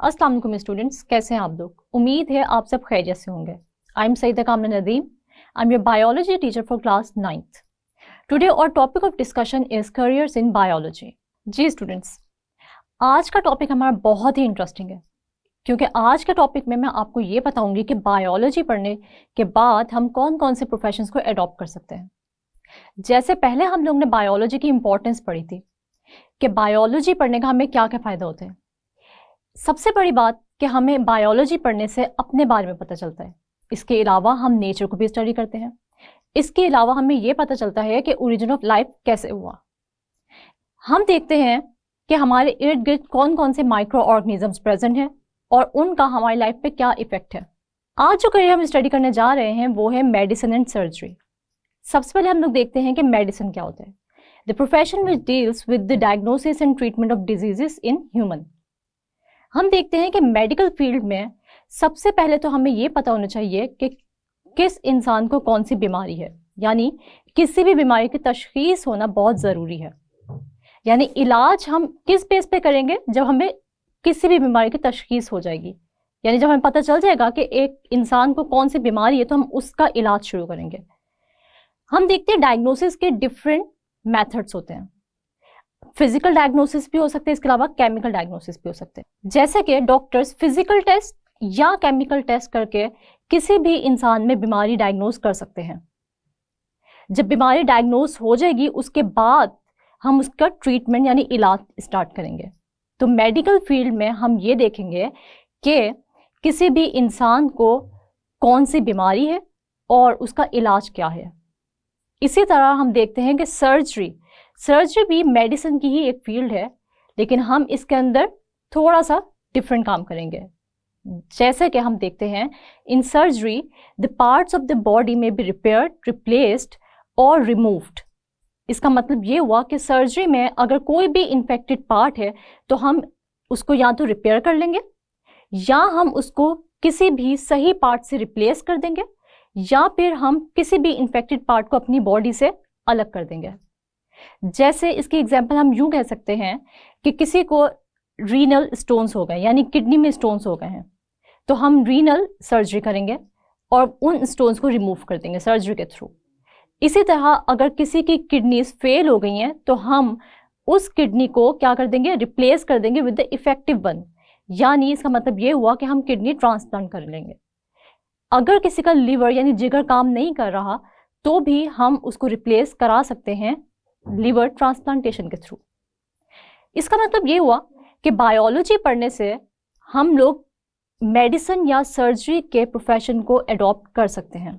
अस्सलाम वालेकुम स्टूडेंट्स, कैसे हैं आप लोग? उम्मीद है आप सब खैरियत से होंगे। आई am Saeeda Kamna Nadeem. I am your biology teacher for class 9th। Today our topic of discussion is careers in biology. जी स्टूडेंट्स, आज का टॉपिक हमारा बहुत ही इंटरेस्टिंग है, क्योंकि आज के टॉपिक में मैं आपको ये बताऊंगी कि बायोलॉजी पढ़ने के बाद हम कौन कौन से प्रोफेशंस को एडॉप्ट कर सकते हैं। जैसे पहले हम लोग ने बायोलॉजी की इंपॉर्टेंस पढ़ी थी कि बायोलॉजी पढ़ने का हमें क्या क्या फ़ायदा होते हैं। सबसे बड़ी बात कि हमें बायोलॉजी पढ़ने से अपने बारे में पता चलता है। इसके अलावा हम नेचर को भी स्टडी करते हैं। इसके अलावा हमें यह पता चलता है कि ओरिजिन ऑफ लाइफ कैसे हुआ। हम देखते हैं कि हमारे इर्द गिर्द कौन कौन से माइक्रो ऑर्गेनिजम्स प्रेजेंट हैं और उनका हमारी लाइफ पे क्या इफेक्ट है। आज जो करियर हम स्टडी करने जा रहे हैं वो है मेडिसिन एंड सर्जरी। सबसे पहले हम लोग देखते हैं कि मेडिसिन क्या होता है। The profession which deals with the diagnosis and treatment of diseases in human. हम देखते हैं कि मेडिकल फील्ड में सबसे पहले तो हमें ये पता होना चाहिए कि किस इंसान को कौन सी बीमारी है, यानी किसी भी बीमारी की तशखीस होना बहुत ज़रूरी है। यानी इलाज हम किस बेस पे करेंगे? जब हमें किसी भी बीमारी की तशखीस हो जाएगी, यानी जब हमें पता चल जाएगा कि एक इंसान को कौन सी बीमारी है तो हम उसका इलाज शुरू करेंगे। हम देखते हैं डायग्नोसिस के डिफरेंट मेथड्स होते हैं। फिजिकल डायग्नोसिस भी हो सकते हैं, इसके अलावा केमिकल डायग्नोसिस भी हो सकते हैं। जैसे कि डॉक्टर्स फिजिकल टेस्ट या केमिकल टेस्ट करके किसी भी इंसान में बीमारी डायग्नोस कर सकते हैं। जब बीमारी डायग्नोस हो जाएगी उसके बाद हम उसका ट्रीटमेंट यानी इलाज स्टार्ट करेंगे। तो मेडिकल फील्ड में हम ये देखेंगे कि किसी भी इंसान को कौन सी बीमारी है और उसका इलाज क्या है। इसी तरह हम देखते हैं कि सर्जरी भी मेडिसिन की ही एक फील्ड है, लेकिन हम इसके अंदर थोड़ा सा डिफरेंट काम करेंगे। जैसे कि हम देखते हैं in surgery the parts of the body में बी रिपेयर्ड, रिप्लेस्ड और रिमूव्ड। इसका मतलब ये हुआ कि सर्जरी में अगर कोई भी इन्फेक्टेड पार्ट है तो हम उसको या तो रिपेयर कर लेंगे या हम उसको किसी भी सही पार्ट से रिप्लेस कर देंगे या फिर हम किसी भी इन्फेक्टेड पार्ट को अपनी बॉडी से अलग कर देंगे। जैसे इसकी एग्जांपल हम यूं कह सकते हैं कि किसी को रीनल स्टोन्स हो गए, यानी किडनी में स्टोन्स हो गए हैं, तो हम रीनल सर्जरी करेंगे और उन स्टोन्स को रिमूव कर देंगे सर्जरी के थ्रू। इसी तरह अगर किसी की किडनीज फेल हो गई हैं तो हम उस किडनी को क्या कर देंगे? रिप्लेस कर देंगे विद द इफेक्टिव वन। यानी इसका मतलब ये हुआ कि हम किडनी ट्रांसप्लांट कर लेंगे। अगर किसी का लीवर यानी जिगर काम नहीं कर रहा तो भी हम उसको रिप्लेस करा सकते हैं लिवर ट्रांसप्लांटेशन के थ्रू। इसका मतलब ये हुआ कि बायोलॉजी पढ़ने से हम लोग मेडिसिन या सर्जरी के प्रोफेशन को एडॉप्ट कर सकते हैं।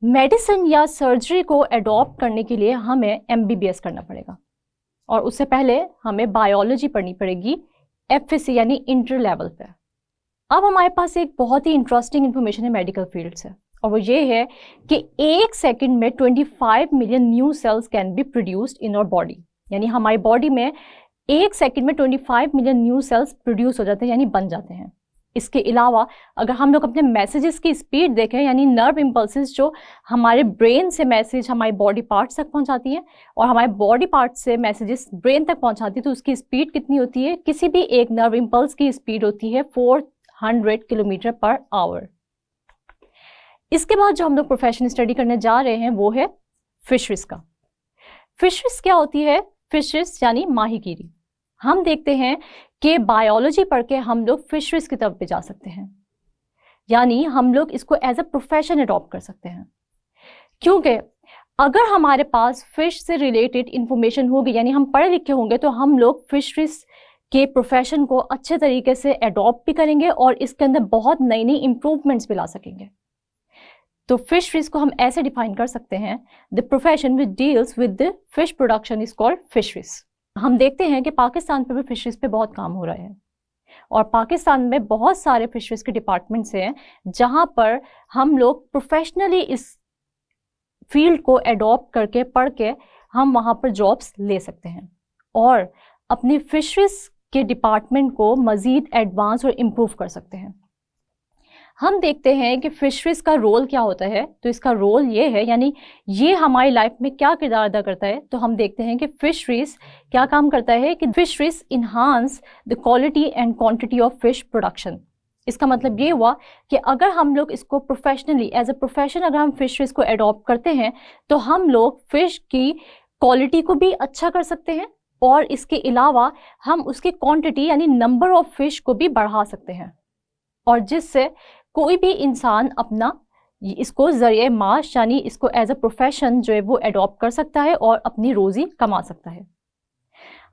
मेडिसिन या सर्जरी को एडॉप्ट करने के लिए हमें MBBS करना पड़ेगा और उससे पहले हमें बायोलॉजी पढ़नी पड़ेगी FSc यानी इंटर लेवल पे। अब हमारे पास एक बहुत ही इंटरेस्टिंग इंफॉर्मेशन है मेडिकल फील्ड से, और वो ये है कि एक सेकंड में 25 million new cells can be produced in our body. यानी हमारी बॉडी में एक सेकंड में 25 मिलियन न्यू सेल्स प्रोड्यूस हो जाते हैं, यानी बन जाते हैं। इसके अलावा अगर हम लोग अपने मैसेजेस की स्पीड देखें, यानी नर्व इम्पल्सेस जो हमारे ब्रेन से मैसेज हमारे बॉडी पार्ट्स तक पहुंचाती हैं और हमारे बॉडी पार्ट्स से मैसेजेस ब्रेन तक पहुंचाती है, तो उसकी स्पीड कितनी होती है? किसी भी एक नर्व इम्पल्स की स्पीड होती है 400 किलोमीटर पर आवर। इसके बाद जो हम लोग प्रोफेशन स्टडी करने जा रहे हैं वो है फिशरीज का। फिशरीज क्या होती है? फिशरीज यानी माहीगीरी। हम देखते हैं कि बायोलॉजी पढ़ के हम लोग फिशरीज की तरफ भी जा सकते हैं, यानी हम लोग इसको एज अ प्रोफेशन अडॉप्ट कर सकते हैं। क्योंकि अगर हमारे पास फिश से रिलेटेड इंफॉर्मेशन होगी, यानी हम पढ़े लिखे होंगे, तो हम लोग फिशरीज के प्रोफेशन को अच्छे तरीके से अडॉप्ट भी करेंगे और इसके अंदर बहुत नई नई इम्प्रूवमेंट्स भी ला सकेंगे। तो फिशरीज को हम ऐसे डिफाइन कर सकते हैं, the profession which deals with the fish production is called fisheries. हम देखते हैं कि पाकिस्तान पे भी फिशरीज पे बहुत काम हो रहा है और पाकिस्तान में बहुत सारे फिशरीज के डिपार्टमेंट्स हैं जहां पर हम लोग प्रोफेशनली इस फील्ड को एडॉप्ट करके पढ़ के हम वहां पर जॉब्स ले सकते हैं और अपनी फिशरीज के डिपार्टमेंट को मज़ीद एडवांस और इम्प्रूव कर सकते हैं। हम देखते हैं कि फिशरीज का रोल क्या होता है। तो इसका रोल ये है, यानी ये हमारी लाइफ में क्या किरदार अदा करता है। तो हम देखते हैं कि फिशरीज क्या काम करता है कि fisheries enhance the quality and quantity of fish production. इसका मतलब ये हुआ कि अगर हम लोग इसको प्रोफेशनली एज अ प्रोफेशन अगर हम फिशरीज को एडॉप्ट करते हैं तो हम लोग फिश की क्वालिटी को भी अच्छा कर सकते हैं और इसके अलावा हम उसकी क्वांटिटी यानी नंबर ऑफ फिश को भी बढ़ा सकते हैं, और जिससे कोई भी इंसान अपना इसको जरिए माश यानी इसको एज अ प्रोफेशन जो है वो एडॉप्ट कर सकता है और अपनी रोजी कमा सकता है।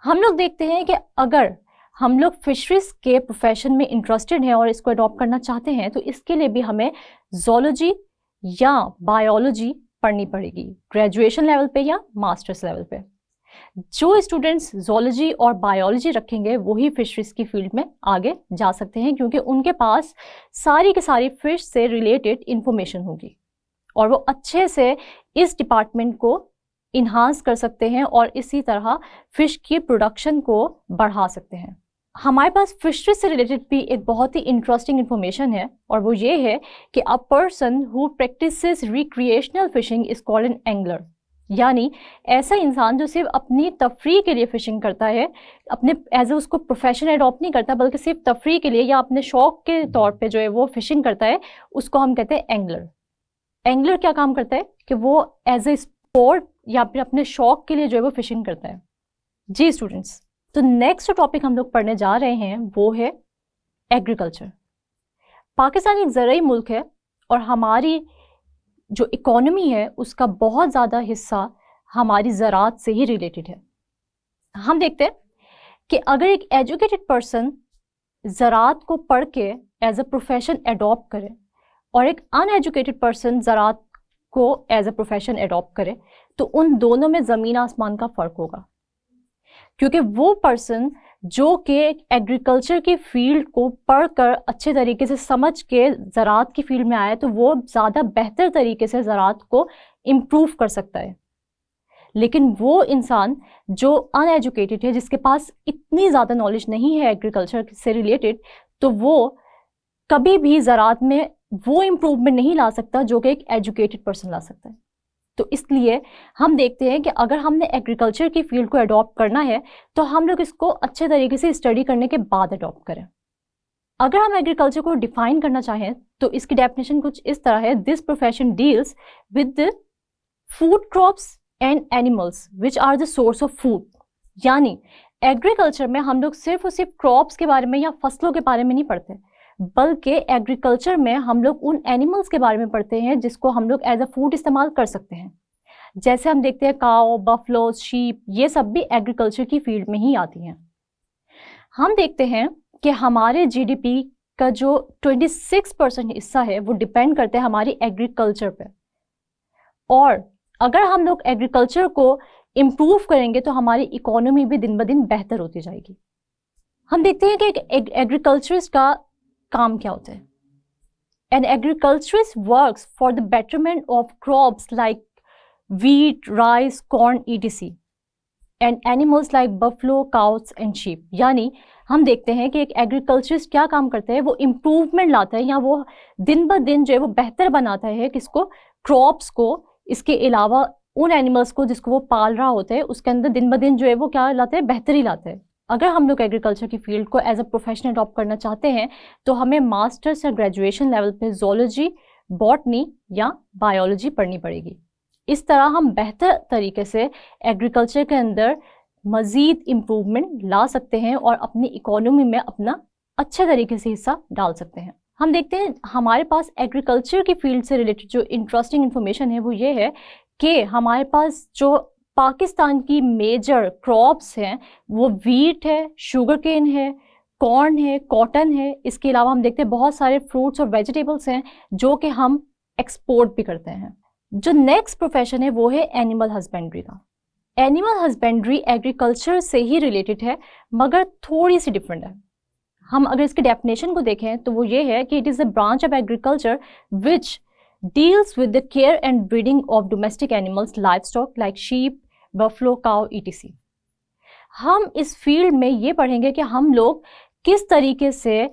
हम लोग देखते हैं कि अगर हम लोग फिशरीज के प्रोफेशन में इंटरेस्टेड हैं और इसको अडॉप्ट करना चाहते हैं तो इसके लिए भी हमें ज़ूलॉजी या बायोलॉजी पढ़नी पड़ेगी, ग्रेजुएशन लेवल पे या मास्टर्स लेवल पे। जो स्टूडेंट्स ज़ूलॉजी और बायोलॉजी रखेंगे वही फिशरीज की फील्ड में आगे जा सकते हैं, क्योंकि उनके पास सारी की सारी फिश से रिलेटेड इंफॉर्मेशन होगी और वो अच्छे से इस डिपार्टमेंट को इन्हांस कर सकते हैं और इसी तरह फिश की प्रोडक्शन को बढ़ा सकते हैं। हमारे पास फिशरीज से रिलेटेड भी एक बहुत ही इंटरेस्टिंग इन्फॉर्मेशन है और वो ये है कि a person who practises recreational fishing is called an angler, यानी ऐसा इंसान जो सिर्फ अपनी तफरीह के लिए फिशिंग करता है, अपने एज ए उसको प्रोफेशन एडॉप्ट नहीं करता बल्कि सिर्फ तफरीह के लिए या अपने शौक के तौर पे जो है वो फिशिंग करता है, उसको हम कहते हैं एंगलर। एंगलर क्या काम करता है कि वो एज ए स्पोर्ट या फिर अपने शौक के लिए जो है वो फिशिंग करता है। जी स्टूडेंट्स, तो नेक्स्ट टॉपिक हम लोग पढ़ने जा रहे हैं वो है एग्रीकल्चर। पाकिस्तान एक ज़राई मुल्क है और हमारी जो इकोनॉमी है उसका बहुत ज़्यादा हिस्सा हमारी ज़राअत से ही रिलेटेड है। हम देखते हैं कि अगर एक एजुकेटेड पर्सन ज़राअत को पढ़ के एज अ प्रोफेशन एडॉप्ट करे और एक अनएजुकेटेड पर्सन ज़राअत को एज अ प्रोफेशन एडॉप्ट करे तो उन दोनों में ज़मीन आसमान का फ़र्क होगा, क्योंकि वो पर्सन जो कि एग्रीकल्चर की फील्ड को पढ़कर अच्छे तरीके से समझ के ज़राअत की फील्ड में आया तो वो ज़्यादा बेहतर तरीके से ज़राअत को इम्प्रूव कर सकता है। लेकिन वो इंसान जो अनएजुकेटेड है, जिसके पास इतनी ज़्यादा नॉलेज नहीं है एग्रीकल्चर से रिलेटेड, तो वो कभी भी ज़राअत में वो इम्प्रूवमेंट नहीं ला सकता जो कि एक एजुकेटेड पर्सन ला सकता है। तो इसलिए हम देखते हैं कि अगर हमने एग्रीकल्चर की फील्ड को अडॉप्ट करना है तो हम लोग इसको अच्छे तरीके से स्टडी करने के बाद अडॉप्ट करें। अगर हम एग्रीकल्चर को डिफाइन करना चाहें तो इसकी डेफिनेशन कुछ इस तरह है: this profession deals with the food crops and animals which are the source of food. यानी एग्रीकल्चर में हम लोग सिर्फ और सिर्फ क्रॉप्स के बारे में या फसलों के बारे में नहीं पढ़ते, बल्कि एग्रीकल्चर में हम लोग उन एनिमल्स के बारे में पढ़ते हैं जिसको हम लोग एज अ फूड इस्तेमाल कर सकते हैं। जैसे हम देखते हैं काओ, बफलो, शीप, ये सब भी एग्रीकल्चर की फील्ड में ही आती हैं। हम देखते हैं कि हमारे जीडीपी का जो 26% हिस्सा है वो डिपेंड करते हैं हमारी एग्रीकल्चर पे, और अगर हम लोग एग्रीकल्चर को इम्प्रूव करेंगे तो हमारी इकोनॉमी भी दिन ब दिन बेहतर होती जाएगी। हम देखते हैं कि एक एग्रीकल्चरिस्ट का काम क्या होता है। An agriculturist works for the betterment of crops like wheat, rice, corn, etc. and animals like buffalo, cows and sheep। यानी हम देखते हैं कि एक एग्रीकल्चरिस्ट क्या काम करता है, वो इम्प्रूवमेंट लाता है या वो दिन ब दिन जो है वो बेहतर बनाता है किसको, क्रॉप्स को, इसके अलावा उन एनिमल्स को जिसको वो पाल रहा होता है उसके अंदर दिन ब दिन जो है वो क्या लाता है, बेहतरी लाता है। अगर हम लोग एग्रीकल्चर की फील्ड को एज अ प्रोफेशन अडॉप्ट करना चाहते हैं तो हमें मास्टर्स या ग्रेजुएशन लेवल पे ज़ूलॉजी, बॉटनी या बायोलॉजी पढ़नी पड़ेगी। इस तरह हम बेहतर तरीके से एग्रीकल्चर के अंदर मज़ीद इम्प्रूवमेंट ला सकते हैं और अपनी इकोनॉमी में अपना अच्छे तरीके से हिस्सा डाल सकते हैं। हम देखते हैं हमारे पास एग्रीकल्चर की फील्ड से रिलेटेड जो इंटरेस्टिंग इन्फॉर्मेशन है वो ये है कि हमारे पास जो पाकिस्तान की मेजर क्रॉप्स हैं वो वीट है, शुगर केन है, कॉर्न है, कॉटन है। इसके अलावा हम देखते हैं बहुत सारे फ्रूट्स और वेजिटेबल्स हैं जो कि हम एक्सपोर्ट भी करते हैं। जो नेक्स्ट प्रोफेशन है वो है एनिमल हस्बेंड्री का। एनिमल हस्बेंड्री एग्रीकल्चर से ही रिलेटेड है मगर थोड़ी सी डिफरेंट है। हम अगर इसकी डेफिनेशन को देखें तो वो ये है कि it is a branch of agriculture which deals with the care and breeding of domestic animals, live stock like sheep, buffalo, cow, etc। हम इस फील्ड में ये पढ़ेंगे कि हम लोग किस तरीके से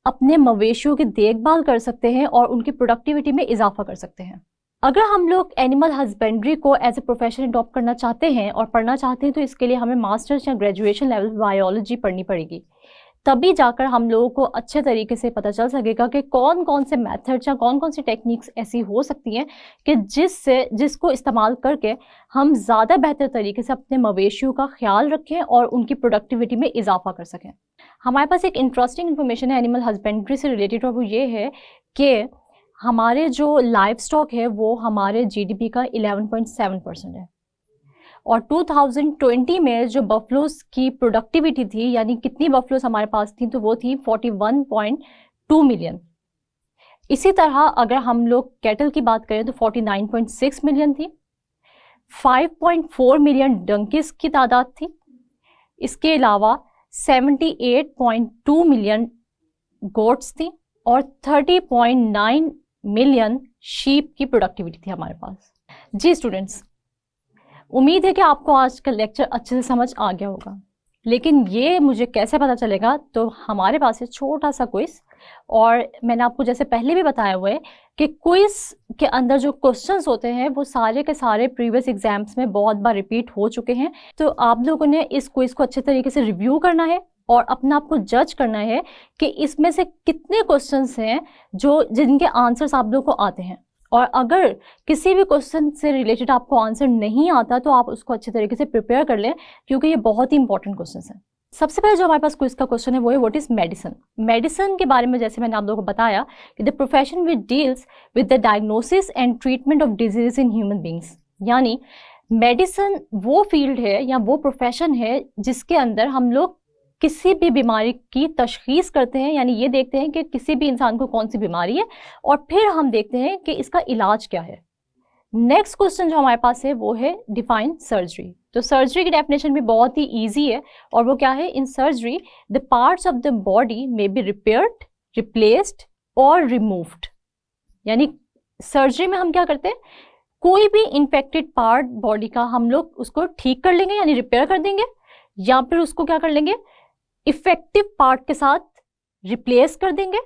अपने मवेशियों की देखभाल कर सकते हैं और उनकी प्रोडक्टिविटी में इजाफा कर सकते हैं। अगर हम लोग एनिमल हस्बेंड्री को एज ए प्रोफेशन अडॉप्ट करना चाहते हैं और पढ़ना चाहते हैं तो इसके लिए हमें मास्टर्स या ग्रेजुएशन लेवल बायोलॉजी पढ़नी पड़ेगी। तभी जाकर हम लोगों को अच्छे तरीके से पता चल सकेगा कि कौन कौन से मेथड्स या कौन कौन सी टेक्निक्स ऐसी हो सकती हैं कि जिसको इस्तेमाल करके हम ज़्यादा बेहतर तरीके से अपने मवेशियों का ख्याल रखें और उनकी प्रोडक्टिविटी में इजाफा कर सकें। हमारे पास एक इंटरेस्टिंग इन्फॉर्मेशन है एनिमल हस्बेंड्री से रिलेटेड, और वो ये है कि हमारे जो लाइव स्टॉक है वो हमारे जीडीपी का 11.7% है, और 2020 में जो बफलोस की प्रोडक्टिविटी थी, यानी कितनी बफलोस हमारे पास थी, तो वो थी 41.2 मिलियन। इसी तरह अगर हम लोग कैटल की बात करें तो 49.6 मिलियन थी, 5.4 मिलियन डंकीज की तादाद थी। इसके अलावा 78.2 मिलियन गोट्स थी और 30.9 मिलियन शीप की प्रोडक्टिविटी थी हमारे पास। जी स्टूडेंट्स, उम्मीद है कि आपको आज का लेक्चर अच्छे से समझ आ गया होगा, लेकिन ये मुझे कैसे पता चलेगा, तो हमारे पास है छोटा सा क्विज, और मैंने आपको जैसे पहले भी बताया हुआ है कि क्विज के अंदर जो क्वेश्चंस होते हैं वो सारे के सारे प्रीवियस एग्जाम्स में बहुत बार रिपीट हो चुके हैं। तो आप लोगों ने इस क्विज को अच्छे तरीके से रिव्यू करना है और अपना आपको जज करना है कि इसमें से कितने क्वेश्चंस हैं जिनके आंसर्स आप लोगों को आते हैं, और अगर किसी भी क्वेश्चन से रिलेटेड आपको आंसर नहीं आता तो आप उसको अच्छे तरीके से प्रिपेयर कर लें, क्योंकि ये बहुत ही इंपॉर्टेंट क्वेश्चन है। सबसे पहले जो हमारे पास क्विज का क्वेश्चन है वो है व्हाट इज मेडिसिन। मेडिसिन के बारे में जैसे मैंने आप लोगों को बताया कि the profession which deals with the diagnosis and treatment of disease in human beings, यानी मेडिसिन वो फील्ड है या वो प्रोफेशन है जिसके अंदर हम लोग किसी भी बीमारी की तशखीस करते हैं, यानी ये देखते हैं कि किसी भी इंसान को कौन सी बीमारी है और फिर हम देखते हैं कि इसका इलाज क्या है। नेक्स्ट क्वेश्चन जो हमारे पास है वो है डिफाइन सर्जरी। तो सर्जरी की डेफिनेशन भी बहुत ही इजी है, और वो क्या है, in surgery the parts of the body may be repaired, replaced और रिमूव्ड। यानी सर्जरी में हम क्या करते हैं, कोई भी इन्फेक्टेड पार्ट बॉडी का हम लोग उसको ठीक कर लेंगे, यानी रिपेयर कर देंगे, या फिर उसको क्या कर लेंगे, इफेक्टिव पार्ट के साथ रिप्लेस कर देंगे,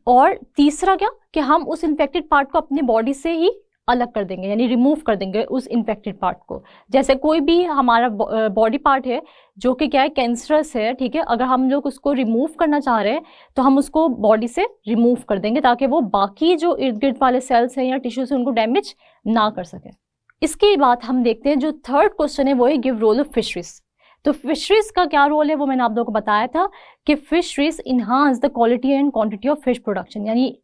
और तीसरा क्या कि हम उस इन्फेक्टेड पार्ट को अपनी बॉडी से ही अलग कर देंगे, यानी रिमूव कर देंगे उस इन्फेक्टेड पार्ट को। जैसे कोई भी हमारा बॉडी पार्ट है जो कि क्या है, कैंसरस है, ठीक है, अगर हम लोग उसको रिमूव करना चाह रहे हैं तो हम उसको बॉडी से रिमूव कर देंगे ताकि वो बाकी जो इर्द गिर्द वाले सेल्स हैं या टिश्यूज हैं उनको डैमेज ना कर सके। इसके बाद हम देखते हैं जो थर्ड क्वेश्चन है वो है गिव रोल ऑफ फिशरीज। तो फिशरीज का क्या रोल है वो मैंने आप लोगों को बताया था कि fisheries enhance the quality and quantity of fish production, यानी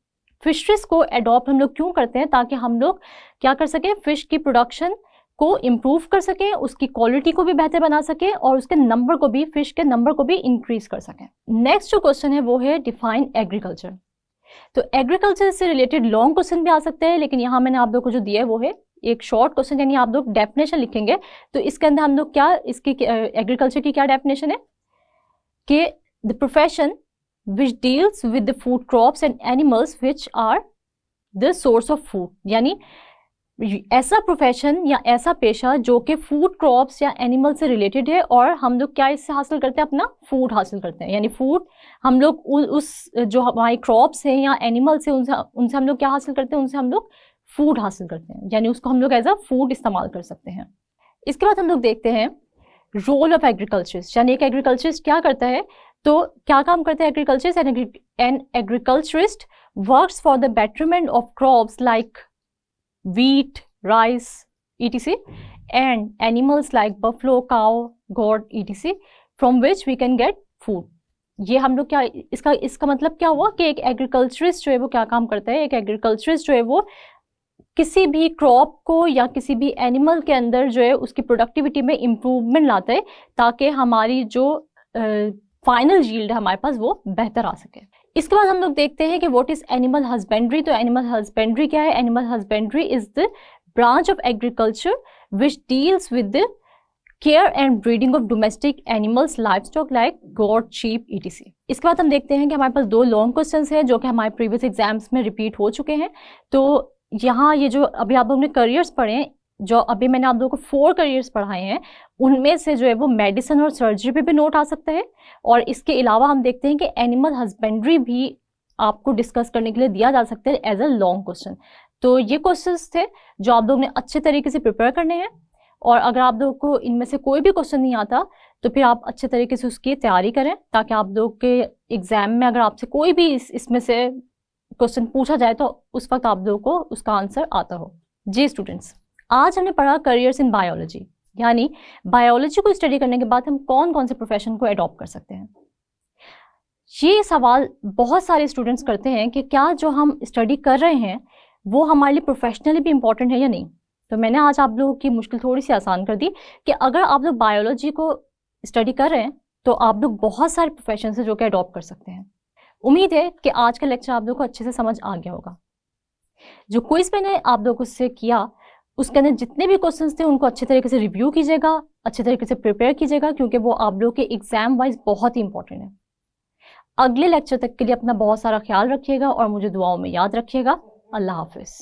फिशरीज को अडॉप्ट हम लोग क्यों करते हैं, ताकि हम लोग क्या कर सकें, फिश की प्रोडक्शन को इम्प्रूव कर सकें, उसकी क्वालिटी को भी बेहतर बना सकें और उसके नंबर को भी, फिश के नंबर को भी इंक्रीज कर सकें। नेक्स्ट जो क्वेश्चन है वो है डिफाइन एग्रीकल्चर। तो एग्रीकल्चर से रिलेटेड लॉन्ग क्वेश्चन भी आ सकते हैं, लेकिन यहाँ मैंने आप लोग को जो दिया है वो है एक शॉर्ट क्वेश्चन, यानी आप लोग डेफिनेशन लिखेंगे तो इसके अंदर हम लोग क्या, इसकी एग्रीकल्चर की क्या डेफिनेशन है कि the profession which deals with the food crops and animals which are the source of food, यानी ऐसा प्रोफेशन या ऐसा पेशा जो कि फूड क्रॉप्स या एनिमल से रिलेटेड है, और हम लोग क्या इससे हासिल करते हैं, अपना फूड हासिल करते हैं, यानी फूड हम लोग उस जो हमारी क्रॉप्स हैं या एनिमल्स हैं उनसे हम लोग क्या हासिल करते हैं, उनसे हम लोग फूड हासिल करते हैं, यानी उसको हम लोग एज अ फूड इस्तेमाल कर सकते हैं। इसके बाद हम लोग देखते हैं रोल ऑफ एग्रीकल्चरिस्ट, यानी एक एग्रीकल्चरिस्ट क्या करता है, तो क्या काम करते हैं agriculturist. An agriculturist works for the betterment of crops like wheat, rice, etc. and animals like buffalo, cow, goat, etc. from which we can get food. ये हम लोग क्या, इसका मतलब क्या हुआ कि एक एग्रीकल्चरिस्ट जो है वो क्या काम करता है, एक एग्रीकल्चरिस्ट जो है वो किसी भी क्रॉप को या किसी भी एनिमल के अंदर जो है उसकी प्रोडक्टिविटी में इम्प्रूवमेंट लाता है ताकि हमारी जो फाइनल यील्ड है हमारे पास वो बेहतर आ सके। इसके बाद हम लोग देखते हैं कि व्हाट इज एनिमल हस्बेंड्री। तो एनिमल हस्बेंड्री क्या है, animal husbandry is the branch of agriculture which deals with the care and breeding of domestic animals livestock like goat, sheep, etc. इसके बाद हम देखते हैं कि हमारे पास दो लॉन्ग क्वेश्चंस हैं जो कि हमारे प्रीवियस एग्जाम्स में रिपीट हो चुके हैं। तो यहाँ ये जो अभी आप लोगों ने करियर्स पढ़े हैं, जो अभी मैंने आप लोगों को 4 करियर्स पढ़ाए हैं, उनमें से जो है वो मेडिसिन और सर्जरी पे भी नोट आ सकता है। और इसके अलावा हम देखते हैं कि एनिमल हस्बेंड्री भी आपको डिस्कस करने के लिए दिया जा सकता है एज अ लॉन्ग क्वेश्चन। तो ये क्वेश्चंस थे जो आप लोगों ने अच्छे तरीके से प्रिपेयर करने हैं, और अगर आप लोगों को इनमें से कोई भी क्वेश्चन नहीं आता तो फिर आप अच्छे तरीके से उसकी तैयारी करें, ताकि आप लोगों के एग्जाम में अगर आपसे कोई भी इसमें से क्वेश्चन पूछा जाए तो उस वक्त आप लोगों को उसका आंसर आता हो। जी स्टूडेंट्स, आज हमने पढ़ा करियर्स इन बायोलॉजी, यानी बायोलॉजी को स्टडी करने के बाद हम कौन कौन से प्रोफेशन को अडॉप्ट कर सकते हैं। ये सवाल बहुत सारे स्टूडेंट्स करते हैं कि क्या जो हम स्टडी कर रहे हैं वो हमारे लिए प्रोफेशनली भी इम्पोर्टेंट है या नहीं। तो मैंने आज आप लोगों की मुश्किल थोड़ी सी आसान कर दी कि अगर आप लोग बायोलॉजी को स्टडी कर रहे हैं तो आप लोग बहुत सारे प्रोफेशन है जो कि अडॉप्ट कर सकते हैं। उम्मीद है कि आज का लेक्चर आप लोगों को अच्छे से समझ आ गया होगा। जो क्विज मैंने आप लोगों से किया उसके अंदर जितने भी क्वेश्चंस थे उनको अच्छे तरीके से रिव्यू कीजिएगा, अच्छे तरीके से प्रिपेयर कीजिएगा, क्योंकि वो आप लोगों के एग्जाम वाइज बहुत ही इंपॉर्टेंट है। अगले लेक्चर तक के लिए अपना बहुत सारा ख्याल रखिएगा और मुझे दुआओं में याद रखिएगा। अल्लाह हाफिज।